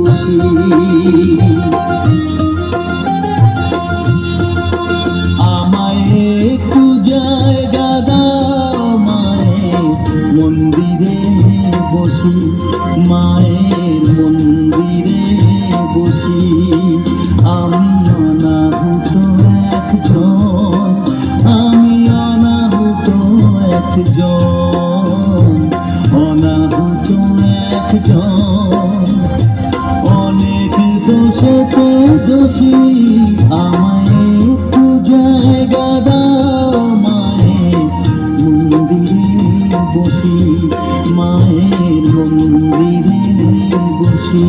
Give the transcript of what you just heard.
বসি। আমায় একটু জায়গা দাও মায়ের মন্দিরে বসি, মায়ের মন্দিরে বসি। আমি অনাহুত একজন, আমি অনাহুত একজন, অনাহুত একজন। অনেক দোষেতে দোষী, আমায় একটু জায়গা দাও মায়ের মন্দিরে বসি, মায়ের মন্দিরে বসি।